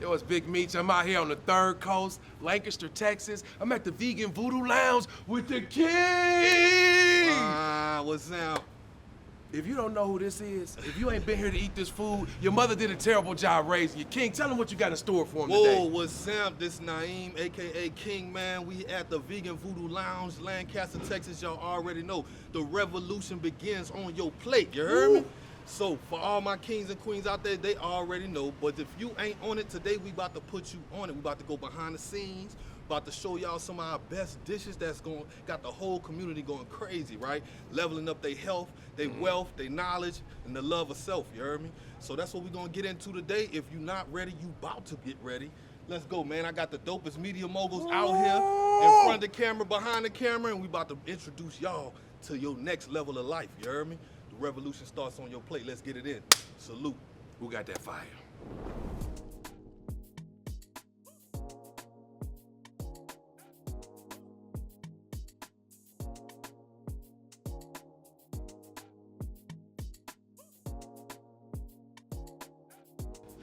Yo, it's Big Meech. I'm out here on the third coast, Lancaster, Texas. I'm at the Vegan Voodoo Lounge with the king! What's up? If you don't know who this is, if you ain't been here to eat this food, your mother did a terrible job raising you. King, tell him what you got in store for him today. Whoa, what's up? This Naeem, a.k.a. King, man. We at the Vegan Voodoo Lounge, Lancaster, Texas. Y'all already know the revolution begins on your plate. You heard me? So for all my kings and queens out there, they already know. But if you ain't on it today, we about to put you on it. We about to go behind the scenes. About to show y'all some of our best dishes that's got the whole community going crazy, right? Leveling up their health, their wealth, their knowledge, and the love of self, you heard me? So that's what we're gonna get into today. If you're not ready, you about to get ready. Let's go, man. I got the dopest media moguls out here, in front of the camera, behind the camera, and we about to introduce y'all to your next level of life, you heard me? The revolution starts on your plate. Let's get it in. Salute. Who got that fire?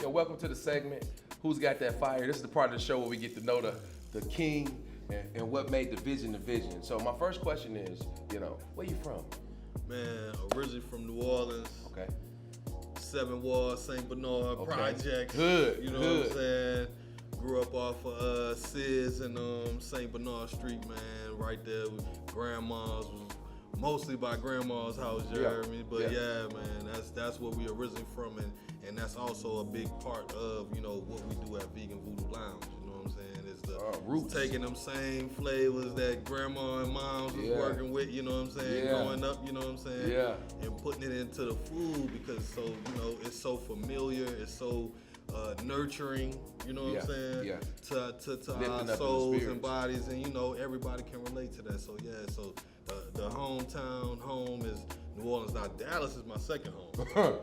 Yo, welcome to the segment, Who's Got That Fire? This is the part of the show where we get to know the king and what made the vision the vision. So my first question is, where you from? Man, originally from New Orleans. Okay. Seven Walls, St. Bernard, Projects. Good, You know good. what I'm saying? Grew up off of Sis and St. Bernard Street, man, right there. Grandma's was mostly by grandma's house, you heard me? But yeah, man, that's where we originally from, and that's also a big part of, what we do at Vegan Voodoo Lounge, you know what I'm saying? It's the roots. taking them same flavors that grandma and moms was working with, you know what I'm saying? Growing up, you know what I'm saying? Yeah. And putting it into the food because it's so familiar, it's so nurturing, you know what I'm saying? Yeah. To Lifting our up in the souls and spirits. bodies, and everybody can relate to that. So so the hometown home is New Orleans. Now Dallas is my second home.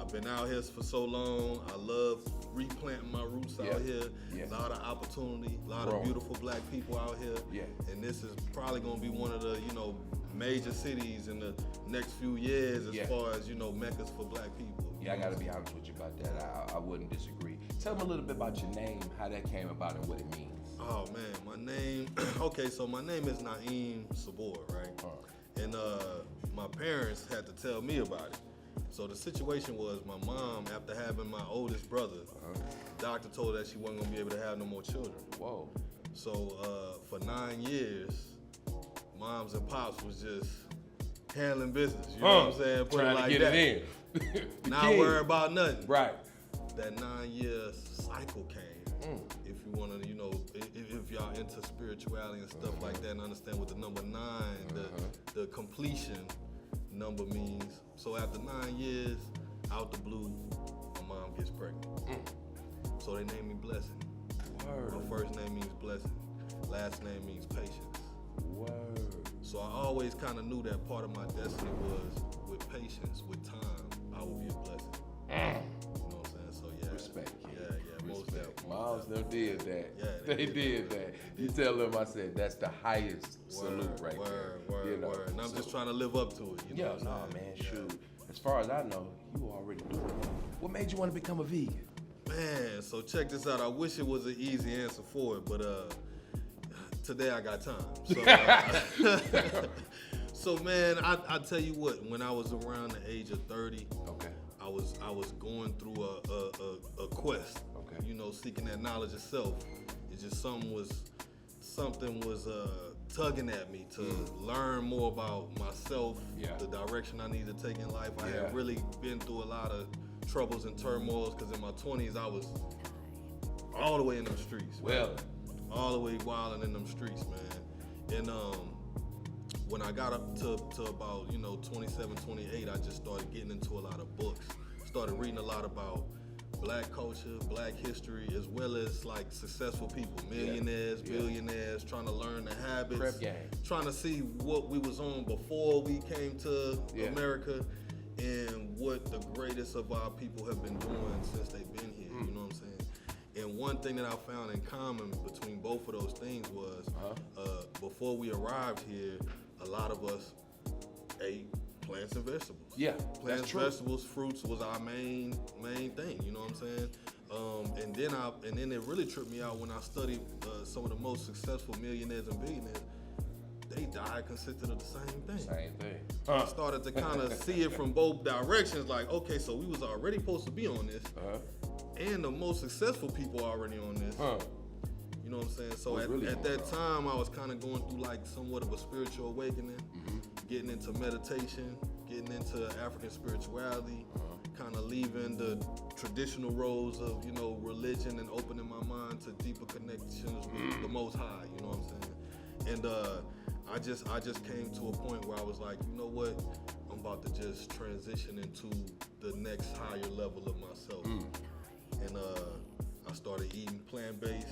I've been out here for so long. I love replanting my roots out here. Yeah. A lot of opportunity, a lot of beautiful black people out here. Yeah. And this is probably gonna be one of the, major cities in the next few years as far as, meccas for black people. Yeah, I gotta be honest with you about that. I wouldn't disagree. Tell me a little bit about your name, how that came about and what it means. Oh man, my name, so my name is Naeem Sabor, right? And my parents had to tell me about it. So the situation was my mom, after having my oldest brother, the doctor told her that she wasn't gonna be able to have no more children. Whoa. So for 9 years, moms and pops was just handling business, you know what I'm saying? Put Trying it like to get that. it in. Not worry about nothing. Right. That 9-year cycle came. If you wanna, if y'all into spirituality and stuff like that and understand what the number 9, the completion number means. So after 9 years, out the blue, my mom gets pregnant. So they named me Blessing. Word. My first name means blessing. Last name means patience. Word. So I always kind of knew that part of my destiny was with patience, with time, I will be a blessing. You know what I'm saying? So yeah. Respect, kid. Yeah, most definitely. Moms them did that. Yeah, they did that. You tell them, I said, that's the highest salute right there. Word. And I'm just trying to live up to it. You know what I'm saying? Man, shoot. As far as I know, you already doing it. What made you want to become a vegan? Man, so check this out. I wish it was an easy answer for it, but today I got time. So, so man, I tell you what. When I was around the age of 30, I was going through a quest. Seeking that knowledge of self. It's just something was tugging at me to learn more about myself, the direction I need to take in life. I had really been through a lot of troubles and turmoils because in my 20s I was all the way in them streets. All the way wilding in them streets, man. And when I got up to about 27, 28, I just started getting into a lot of books. Started reading a lot about black culture, black history, as well as like successful people, millionaires, billionaires, trying to learn the habits, trying to see what we was on before we came to America and what the greatest of our people have been doing since they've been here, you know what I'm saying? And one thing that I found in common between both of those things was before we arrived here, a lot of us ate plants and vegetables. Yeah, plants, vegetables, fruits was our main thing. You know what I'm saying? And then it really tripped me out when I studied some of the most successful millionaires and billionaires. They died consisted of the same thing. Same thing. I started to kind of see it from both directions. Like, okay, so we was already supposed to be on this, and the most successful people are already on this. You know what I'm saying? So at that time, I was kind of going through like somewhat of a spiritual awakening, getting into meditation, getting into African spirituality, kind of leaving the traditional roles of, you know, religion and opening my mind to deeper connections with the Most High. You know what I'm saying? And I just came to a point where I was like, you know what? I'm about to just transition into the next higher level of myself. And I started eating plant-based,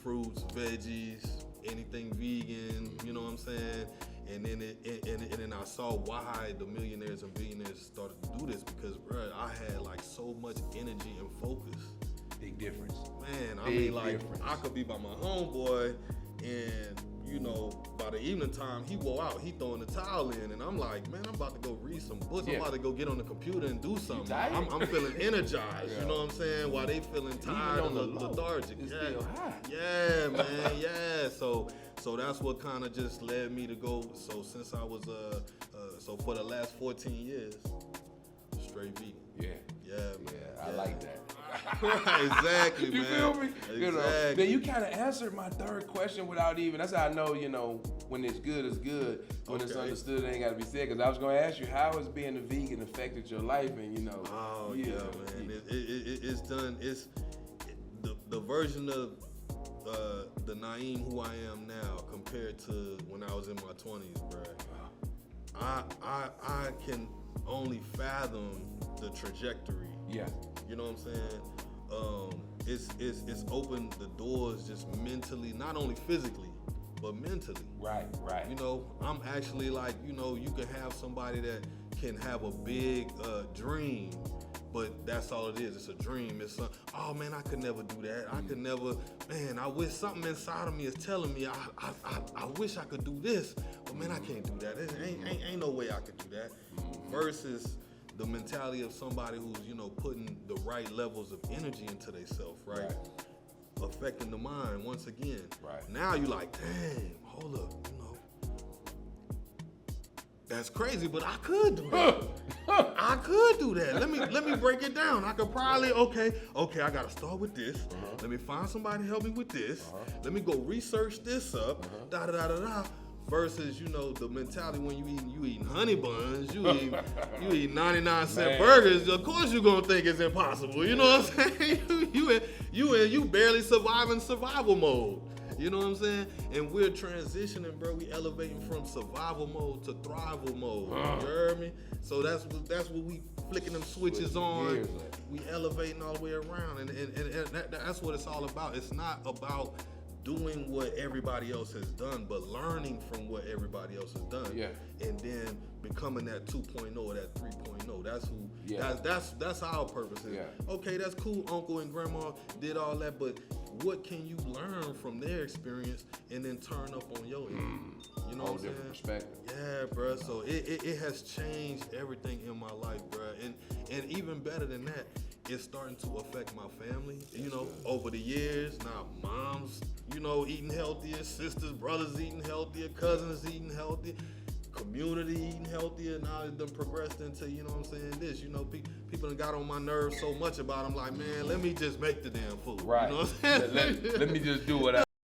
fruits, veggies, anything vegan, you know what I'm saying? And then I saw why the millionaires and billionaires started to do this, because bro, I had like so much energy and focus. Big difference. Man, I mean, like, I could be by my homeboy, and you know, by the evening time, he wore out, he throwing the towel in, and I'm like, man, I'm about to go read some books. I'm about to go get on the computer and do something. I'm feeling energized, you know what I'm saying? While they feeling tired and lethargic. Still high. Yeah, man, yeah. So that's what kind of just led me to go. So since I was, so for the last 14 years, straight vegan. I like that. Right, exactly, you man. feel me? Exactly. You know, then you kind of answered my third question without even. That's how I know, you know, when it's good, it's good. When it's understood, it ain't got to be said. Because I was going to ask you, how has being a vegan affected your life? And you know, man, it's done. It's the version of the Naeem who I am now compared to when I was in my 20s, bro. I can only fathom the trajectory. Yeah. You know what I'm saying? It's opened the doors just mentally, not only physically, but mentally. Right. You know, I'm actually like, you know, you can have somebody that can have a big dream, but that's all it is. It's a dream. It's oh man, I could never do that. I could never, man, I wish something inside of me is telling me I wish I could do this, but man, I can't do that. Ain't no way I could do that. Versus the mentality of somebody who's, you know, putting the right levels of energy into themselves, right? Affecting the mind once again. Right. Now you like, dang, hold up, you know, that's crazy, but I could do that. I could do that. Let me break it down. I could probably, okay, I gotta start with this. Let me find somebody to help me with this. Let me go research this up. Da. Versus, you know, the mentality when you eating honey buns, you eat 99-cent burgers. Of course you're gonna think it's impossible. You know what I'm saying? you barely surviving survival mode. You know what I'm saying? And we're transitioning, bro. We elevating from survival mode to thrival mode. You heard me? So that's what we flicking them switches on. We elevating all the way around, and that's what it's all about. It's not about doing what everybody else has done, but learning from what everybody else has done. Yeah. And then becoming that 2.0 or that 3.0. That's who that's our purpose is. Okay, that's cool, uncle and grandma did all that, but what can you learn from their experience and then turn up on your end? You know what I'm saying? Different perspective. Yeah, bro. So it has changed everything in my life, bro. And even better than that, it's starting to affect my family. You know, over the years, now moms, you know, eating healthier, sisters, brothers eating healthier, cousins eating healthier, community eating healthier. Now it's done progressed into, you know what I'm saying, this. You know, people done got on my nerves so much about them, like, man, let me just make the damn food. Right. You know what I'm saying? Let me just do what I